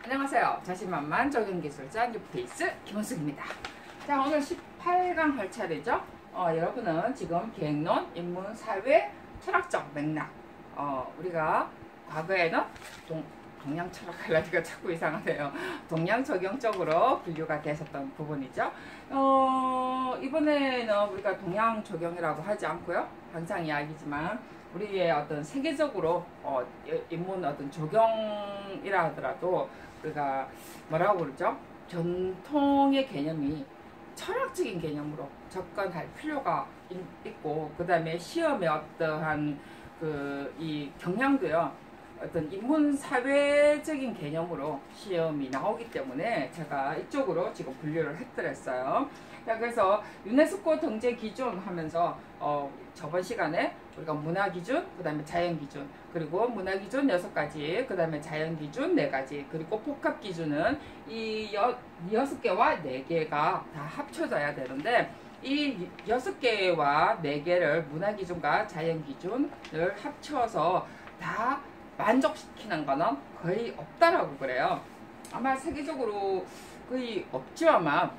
안녕하세요. 자신만만 적용기술자 뉴페이스 김원숙입니다. 자, 오늘 18강 할 차례죠. 여러분은 지금 계획론, 인문, 사회, 철학적 맥락, 우리가 과거에는 동양 철학 하려니까 자꾸 이상하네요. 동양 적용적으로 분류가 되셨던 부분이죠. 이번에는 우리가 동양 적용이라고 하지 않고요. 항상 이야기지만 우리의 어떤 세계적으로 인문 어떤 적용이라 하더라도 우리가 뭐라고 그러죠? 전통의 개념이 철학적인 개념으로 접근할 필요가 있고, 그 다음에 시험에 어떠한 이 경향도요, 어떤 인문 사회적인 개념으로 시험이 나오기 때문에 제가 이쪽으로 지금 분류를 해드렸어요. 자, 그래서 유네스코 등재 기준 하면서 저번 시간에 우리가 문화 기준, 그 다음에 자연 기준, 그리고 문화 기준 6가지, 그 다음에 자연 기준 4가지, 그리고 복합 기준은 이 6개와 4개가 다 합쳐져야 되는데, 이 6개와 4개를 문화 기준과 자연 기준을 합쳐서 다 만족시키는 거는 거의 없다라고 그래요. 아마 세계적으로 거의 없죠, 아마.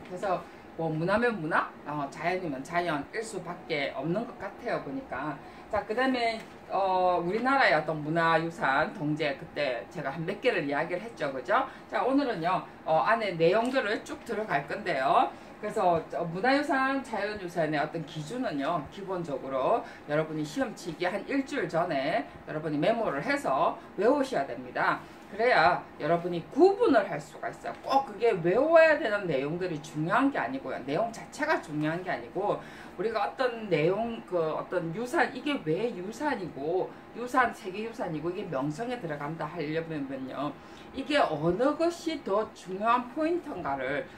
그래서 뭐 문화면 문화, 자연이면 자연일 수밖에 없는 것 같아요, 보니까. 자, 그 다음에 우리나라의 어떤 문화유산 동제, 그때 제가 한 몇 개를 이야기를 했죠, 그죠? 자, 오늘은요 안에 내용들을 쭉 들어갈 건데요. 그래서 문화유산, 자연유산의 어떤 기준은요, 기본적으로 여러분이 시험 치기 한 일주일 전에 여러분이 메모를 해서 외우셔야 됩니다. 그래야 여러분이 구분을 할 수가 있어요. 꼭 그게 외워야 되는 내용들이 중요한 게 아니고요. 내용 자체가 중요한 게 아니고, 우리가 어떤 내용, 어떤 유산, 이게 왜 유산이고, 유산, 세계유산이고, 이게 명성에 들어간다 하려면요, 이게 어느 것이 더 중요한 포인트인가를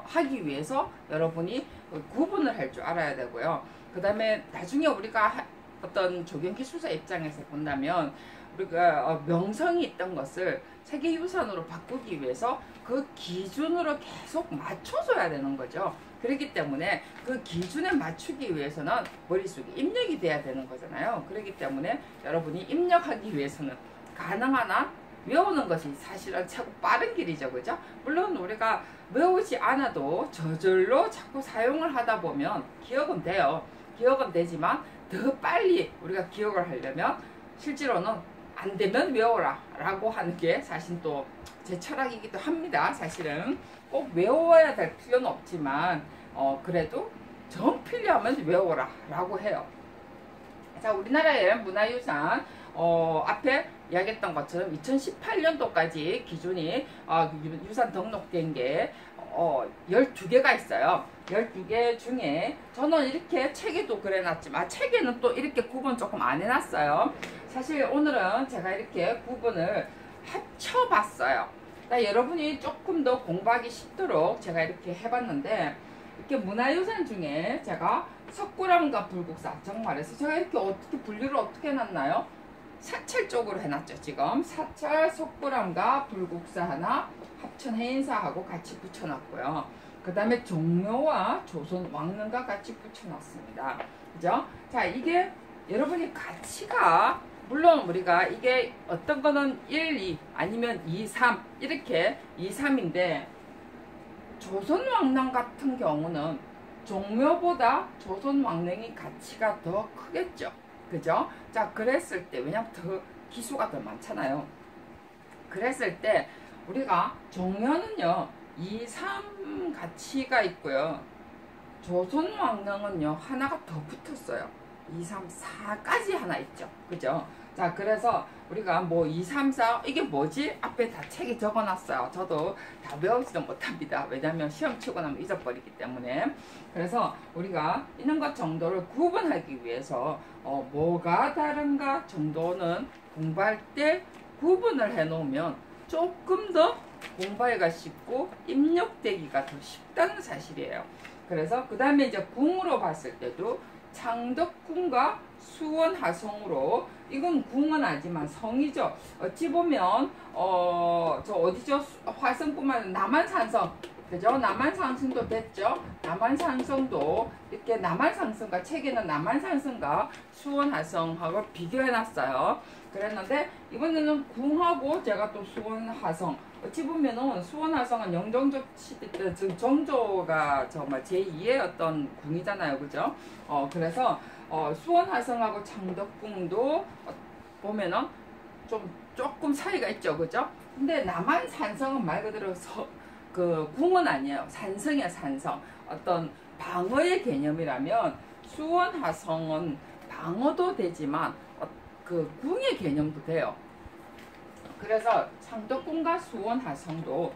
하기 위해서 여러분이 구분을 할 줄 알아야 되고요. 그 다음에 나중에 우리가 어떤 적용기술사 입장에서 본다면, 우리가 명성이 있던 것을 세계유산으로 바꾸기 위해서 그 기준으로 계속 맞춰줘야 되는 거죠. 그렇기 때문에 그 기준에 맞추기 위해서는 머릿속에 입력이 돼야 되는 거잖아요. 그렇기 때문에 여러분이 입력하기 위해서는 가능한 한 외우는 것이 사실은 최고 빠른 길이죠, 그죠? 물론 우리가 외우지 않아도 저절로 자꾸 사용을 하다 보면 기억은 돼요. 기억은 되지만 더 빨리 우리가 기억을 하려면 실제로는 안 되면 외워라 라고 하는 게 사실 또 제 철학이기도 합니다. 사실은 꼭 외워야 될 필요는 없지만 그래도 정 필요하면 외워라 라고 해요. 자, 우리나라의 문화유산 앞에 이야기했던 것처럼 2018년도까지 기준이 유산 등록된 게 12개가 있어요. 12개 중에 저는 이렇게 책에도 그래놨지만 책에는 또 이렇게 구분 조금 안 해놨어요. 사실 오늘은 제가 이렇게 구분을 합쳐봤어요. 여러분이 조금 더 공부하기 쉽도록 제가 이렇게 해봤는데, 이렇게 문화유산 중에 제가 석굴암과 불국사, 정말해서 제가 이렇게 어떻게 분류를 어떻게 해놨나요? 사찰 쪽으로 해놨죠. 지금 사찰, 석굴암과 불국사 하나, 합천 해인사하고 같이 붙여놨고요. 그 다음에 종묘와 조선 왕릉과 같이 붙여놨습니다. 그죠? 자, 이게 여러분이 가치가, 물론 우리가 이게 어떤 거는 1, 2 아니면 2, 3 이렇게 2, 3인데 조선 왕릉 같은 경우는 종묘보다 조선 왕릉이 가치가 더 크겠죠. 그죠? 자, 그랬을 때, 왜냐면 더 기수가 더 많잖아요. 그랬을 때 우리가 종묘는요 2, 3 가치가 있고요, 조선 왕릉은요 하나가 더 붙었어요. 2, 3, 4까지 하나 있죠. 그죠? 자, 그래서 우리가 뭐 2, 3, 4 이게 뭐지? 앞에 다 책에 적어놨어요. 저도 다 외우지도 못합니다. 왜냐면 시험 치고 나면 잊어버리기 때문에. 그래서 우리가 있는 것 정도를 구분하기 위해서 뭐가 다른가 정도는 공부할 때 구분을 해 놓으면 조금 더 공부하기가 쉽고 입력되기가 더 쉽다는 사실이에요. 그래서 그 다음에 이제 궁으로 봤을 때도 창덕궁과 수원하성으로, 이건 궁은 아니지만 성이죠. 어찌 보면 저 어디죠? 화성뿐만 아니라 남한산성, 그죠? 남한산성도 됐죠? 남한산성도 이렇게 남한산성과 책에는 남한산성과 수원화성하고 비교해놨어요. 그랬는데 이번에는 궁하고 제가 또 수원화성 어찌 보면은 수원화성은 영종적 시대 때 정조가 정말 제2의 어떤 궁이잖아요, 그죠? 그래서 수원화성하고 창덕궁도 보면은 조금 차이가 있죠, 그죠? 근데 남한산성은 말 그대로 그 궁은 아니에요. 산성이야, 산성. 어떤 방어의 개념이라면 수원화성은 방어도 되지만 그 궁의 개념도 돼요. 그래서 창덕궁과 수원화성도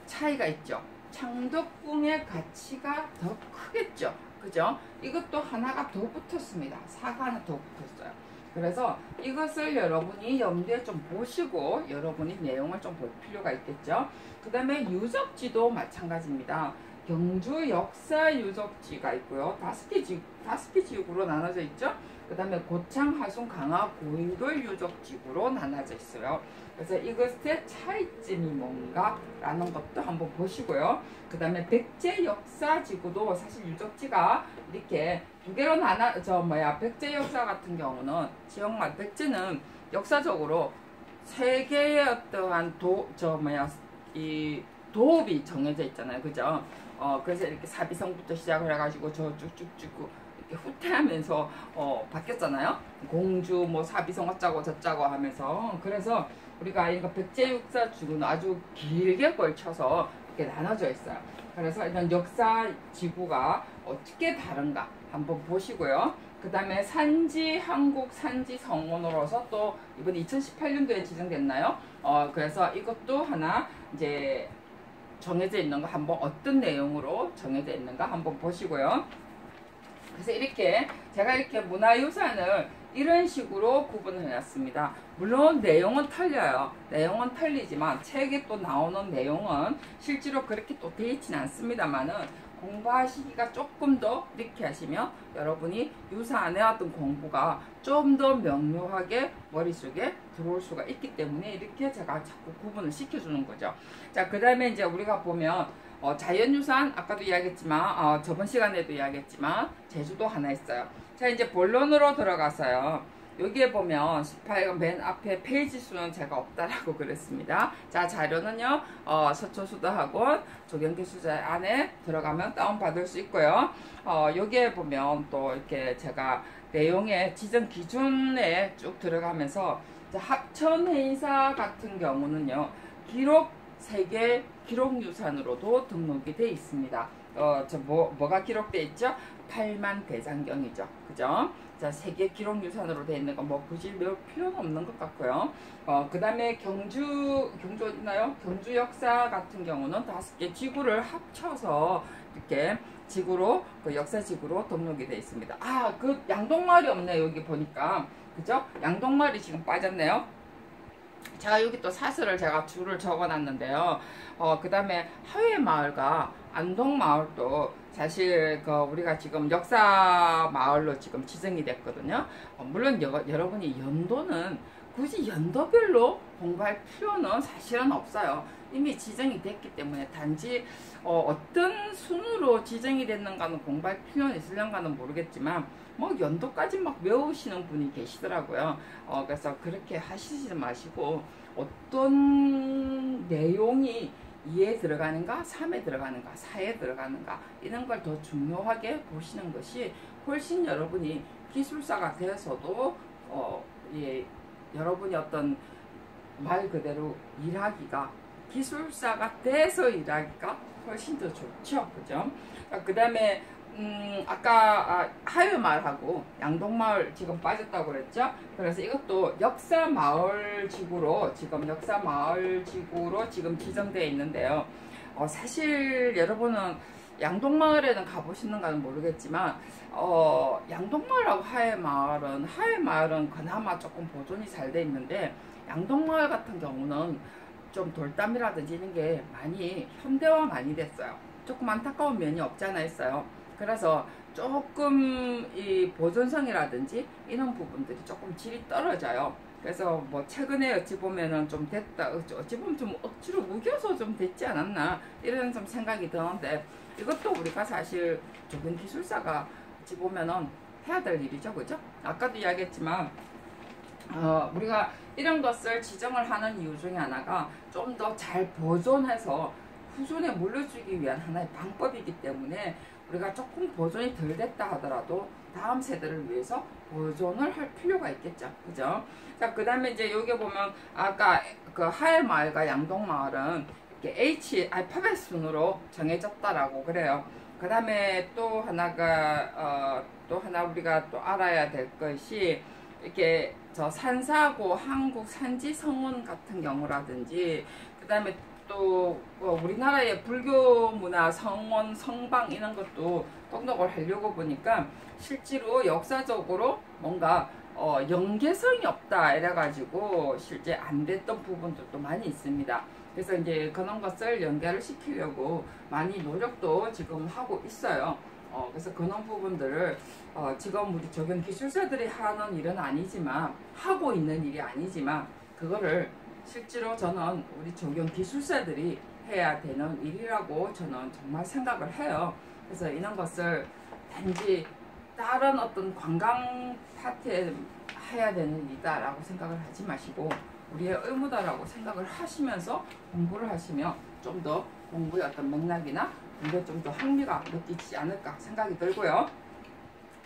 차이가 있죠. 창덕궁의 가치가 더 크겠죠. 그죠? 이것도 하나가 더 붙었습니다. 사가 하나 더 붙었어요. 그래서 이것을 여러분이 염두에 좀 보시고 여러분이 내용을 좀 볼 필요가 있겠죠. 그 다음에 유적지도 마찬가지입니다. 경주 역사 유적지가 있고요. 다섯 개 지역으로 나눠져 있죠. 그 다음에 고창, 하순, 강화, 고인돌 유적지구로 나눠져 있어요. 그래서 이것의 차이점이 뭔가 라는 것도 한번 보시고요. 그 다음에 백제 역사지구도 사실 유적지가 이렇게 두 개로 백제 역사 같은 경우는 지역마다 백제는 역사적으로 세 개의 어떠한 이 도읍이 정해져 있잖아요. 그죠? 그래서 이렇게 사비성부터 시작을 해가지고 저 쭉쭉쭉 이렇게 후퇴하면서 바뀌었잖아요. 공주 뭐 사비성 어쩌고 저쩌고 하면서. 그래서 우리가 이거 백제 역사 지구는 아주 길게 걸쳐서 이렇게 나눠져 있어요. 그래서 이런 역사 지구가 어떻게 다른가 한번 보시고요. 그 다음에 산지 한국 산지 성원으로서 또 이번 2018년도에 지정됐나요? 그래서 이것도 하나 이제 정해져 있는 거 한번 어떤 내용으로 정해져 있는가 한번 보시고요. 그래서 이렇게 제가 이렇게 문화유산을 이런 식으로 구분을 해놨습니다. 물론 내용은 틀려요. 내용은 틀리지만 책에 또 나오는 내용은 실제로 그렇게 또 되어 있지는 않습니다만은 공부하시기가 조금 더 이렇게 하시면 여러분이 유산의 어떤 공부가 좀 더 명료하게 머릿속에 들어올 수가 있기 때문에 이렇게 제가 자꾸 구분을 시켜주는 거죠. 자, 그 다음에 이제 우리가 보면 자연유산 아까도 이야기했지만 저번 시간에도 이야기했지만 제주도 하나 있어요. 자, 이제 본론으로 들어가서요. 여기에 보면 18권 맨 앞에 페이지 수는 제가 없다라고 그랬습니다. 자, 자료는요 서초수도학원 조경기술자 안에 들어가면 다운받을 수 있고요. 여기에 보면 또 이렇게 제가 내용의 지정 기준에 쭉 들어가면서 합천해인사 같은 경우는요 기록 세계 기록유산으로도 등록이 되어 있습니다. 뭐가 기록되어 있죠? 8만 대장경이죠. 그죠? 자, 세계 기록유산으로 되어 있는 거 뭐 굳이 배울 필요는 없는 것 같고요. 그 다음에 경주 있나요? 경주 역사 같은 경우는 5개 지구를 합쳐서 이렇게 지구로, 그 역사 지구로 등록이 되어 있습니다. 그 양동마을이 없네요. 여기 보니까. 그죠? 양동마을이 지금 빠졌네요. 제가 여기 또 사설을 제가 줄을 적어 놨는데요. 그 다음에 하회마을과 안동마을도 사실 우리가 지금 역사 마을로 지금 지정이 됐거든요. 물론 여러분이 연도는 굳이 연도별로 공부할 필요는 사실은 없어요. 이미 지정이 됐기 때문에 단지 어떤 순으로 지정이 됐는가는 공부할 필요는 있을런가는 모르겠지만 뭐 연도까지 막 외우시는 분이 계시더라고요. 그래서 그렇게 하시지 마시고 어떤 내용이 2에 들어가는가 3에 들어가는가 4에 들어가는가 이런 걸 더 중요하게 보시는 것이 훨씬 여러분이 기술사가 되어서도 여러분이 어떤 말 그대로 일하기가 기술사가 돼서 일하기가 훨씬 더 좋죠. 그죠? 그 다음에 아까 하회마을하고 양동마을 지금 빠졌다고 그랬죠. 그래서 이것도 역사마을지구로 지금 지정되어 있는데요. 사실 여러분은 양동마을에는 가보시는가는 모르겠지만 양동마을하고 하회마을은 그나마 조금 보존이 잘 돼 있는데 양동마을 같은 경우는 좀 돌담이라든지 이런 게 많이 현대화 많이 됐어요. 조금 안타까운 면이 없지 않아 있어요. 그래서 조금 이 보존성이라든지 이런 부분들이 조금 질이 떨어져요. 그래서 뭐 최근에 어찌 보면은 좀 됐다, 어찌 보면 좀 억지로 우겨서 좀 됐지 않았나 이런 좀 생각이 드는데, 이것도 우리가 사실 조경 기술사가 어찌 보면은 해야 될 일이죠, 그죠? 아까도 이야기했지만 우리가 이런 것을 지정을 하는 이유 중에 하나가 좀 더 잘 보존해서 후손에 물려주기 위한 하나의 방법이기 때문에, 우리가 조금 보존이 덜 됐다 하더라도 다음 세대를 위해서 보존을 할 필요가 있겠죠, 그죠? 자, 그 다음에 이제 여기 보면 아까 그 하엘마을과 양동마을은 이렇게 H 알파벳 순으로 정해졌다라고 그래요. 그 다음에 또 하나가 또 하나 우리가 또 알아야 될 것이, 이렇게 저 산사고 한국 산지 성원 같은 경우라든지, 그 다음에 또 우리나라의 불교 문화 성원 성방 이런 것도 등록을 하려고 보니까 실제로 역사적으로 뭔가 연계성이 없다 이래가지고 실제 안 됐던 부분들도 많이 있습니다. 그래서 이제 그런 것을 연계를 시키려고 많이 노력도 지금 하고 있어요. 그래서 그런 부분들을 지금 우리 조경 기술사들이 하는 일은 아니지만, 하고 있는 일이 아니지만, 그거를 실제로 저는 우리 조경 기술사들이 해야 되는 일이라고 저는 정말 생각을 해요. 그래서 이런 것을 단지 다른 어떤 관광 파트에 해야 되는 일이다라고 생각을 하지 마시고, 우리의 의무다라고 생각을 하시면서 공부를 하시면 좀 더 공부의 어떤 맥락이나 공부에 좀 더 흥미가 느끼지 않을까 생각이 들고요.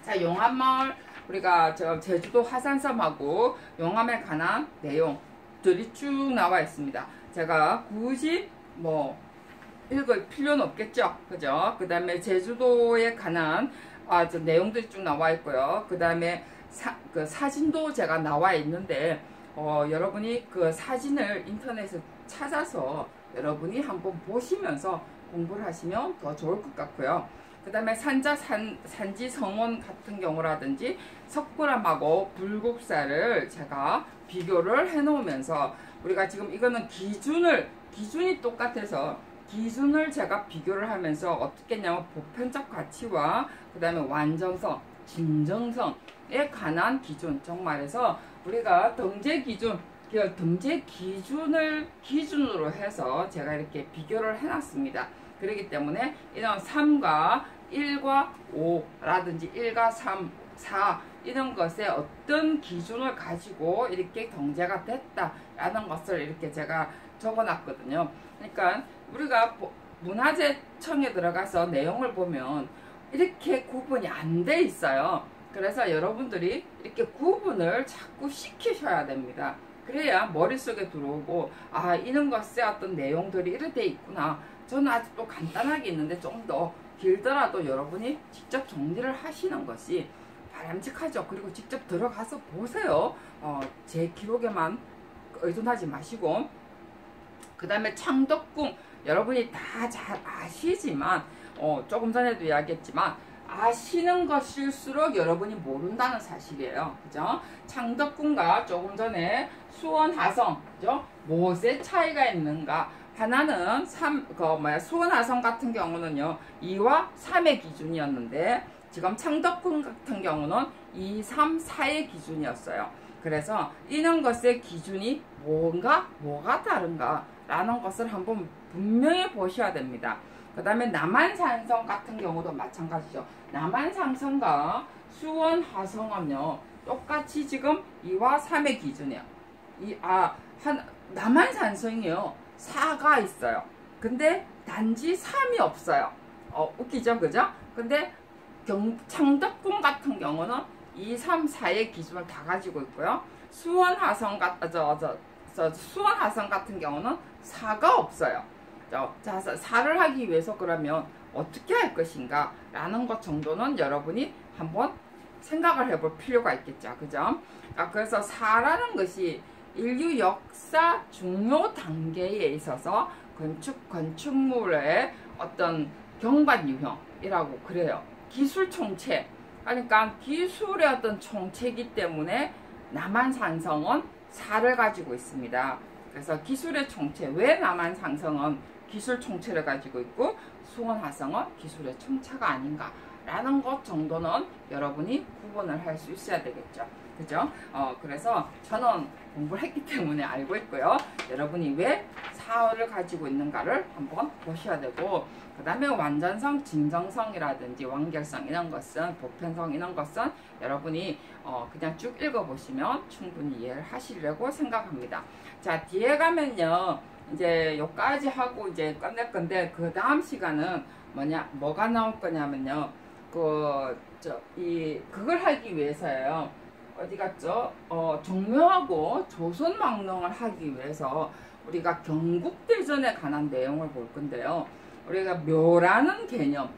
자, 용암마을, 우리가 저 제주도 화산섬하고 용암에 관한 내용들이 쭉 나와 있습니다. 제가 굳이 뭐 읽을 필요는 없겠죠, 그죠? 그 다음에 제주도에 관한 저 내용들이 쭉 나와 있고요. 그 다음에 그 사진도 제가 나와 있는데, 여러분이 그 사진을 인터넷에 찾아서 여러분이 한번 보시면서 공부를 하시면 더 좋을 것 같고요. 그 다음에 산지 성원 같은 경우라든지 석굴암하고 불국사를 제가 비교를 해 놓으면서, 우리가 지금 이거는 기준이 똑같아서 기준을 제가 비교를 하면서 어떻게 했냐면, 보편적 가치와 그 다음에 완전성, 진정성에 관한 기준, 정말해서 우리가 등재 기준을 기준으로 해서 제가 이렇게 비교를 해놨습니다. 그렇기 때문에 이런 3과 1과 5라든지 1과 3, 4 이런 것에 어떤 기준을 가지고 이렇게 경제가 됐다라는 것을 이렇게 제가 적어놨거든요. 그러니까 우리가 문화재청에 들어가서 내용을 보면 이렇게 구분이 안 돼 있어요. 그래서 여러분들이 이렇게 구분을 자꾸 시키셔야 됩니다. 그래야 머릿속에 들어오고, 이런 것에 어떤 내용들이 이렇게 돼 있구나. 저는 아직도 간단하게 있는데 좀 더 길더라도 여러분이 직접 정리를 하시는 것이 바람직하죠. 그리고 직접 들어가서 보세요. 제 기록에만 의존하지 마시고. 그 다음에 창덕궁, 여러분이 다 잘 아시지만, 조금 전에도 이야기했지만, 아시는 것일수록 여러분이 모른다는 사실이에요. 그죠? 창덕궁과 조금 전에 수원하성, 그죠? 무엇의 차이가 있는가? 하나는 수원하성 같은 경우는요, 2와 3의 기준이었는데, 지금 창덕궁 같은 경우는 2, 3, 4의 기준이었어요. 그래서 이런 것의 기준이 뭐가 다른가? 라는 것을 한번 분명히 보셔야 됩니다. 그 다음에 남한산성 같은 경우도 마찬가지죠. 남한산성과 수원화성은요, 똑같이 지금 2와 3의 기준이에요. 남한산성이요, 4가 있어요. 근데 단지 3이 없어요. 웃기죠, 그죠? 근데 창덕궁 같은 경우는 2, 3, 4의 기준을 다 가지고 있고요. 수원화성 같은 경우는 4가 없어요. 자, 4를 하기 위해서 그러면 어떻게 할 것인가 라는 것 정도는 여러분이 한번 생각을 해볼 필요가 있겠죠, 그죠? 그래서 4라는 것이 인류 역사 중요 단계에 있어서 건축물의 어떤 경관 유형이라고 그래요. 기술 총체, 그러니까 기술의 어떤 총체이기 때문에 남한산성은 4를 가지고 있습니다. 그래서 기술의 총체, 왜 남한산성은 기술 총체를 가지고 있고 수원화성은 기술의 총체가 아닌가 라는 것 정도는 여러분이 구분을 할 수 있어야 되겠죠. 그죠? 그래서 저는 공부를 했기 때문에 알고 있고요. 여러분이 왜 사어를 가지고 있는가를 한번 보셔야 되고, 그 다음에 완전성, 진정성이라든지 완결성 이런 것은, 보편성 이런 것은 여러분이 그냥 쭉 읽어보시면 충분히 이해를 하시려고 생각합니다. 자, 뒤에 가면요. 이제 요까지 하고 이제 끝낼 건데, 그 다음 시간은 뭐가 나올 거냐면요. 그걸 하기 위해서예요. 어디 갔죠? 종묘하고 조선망령을 하기 위해서 우리가 경국대전에 관한 내용을 볼 건데요. 우리가 묘라는 개념,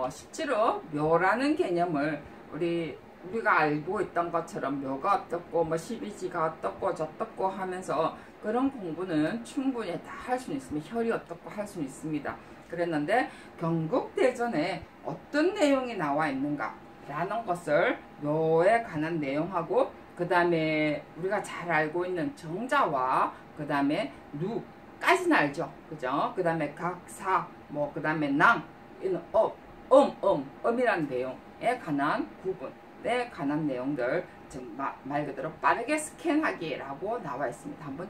실제로 묘라는 개념을 우리가 알고 있던 것처럼 묘가 어떻고, 뭐 12지가 어떻고, 저떻고 하면서 그런 공부는 충분히 다 할 수 있습니다. 혈이 어떻고 할 수 있습니다. 그랬는데 경국대전에 어떤 내용이 나와 있는가 라는 것을 묘에 관한 내용하고, 그 다음에 우리가 잘 알고 있는 정자와 그 다음에 누까지는 알죠. 그죠? 그 다음에 각사, 그 다음에 낭, 음이라는 내용에 관한 구분에 관한 내용들, 말 그대로 빠르게 스캔하기라고 나와 있습니다. 한번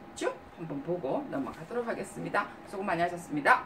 보고 넘어가도록 하겠습니다. 수고 많이 하셨습니다.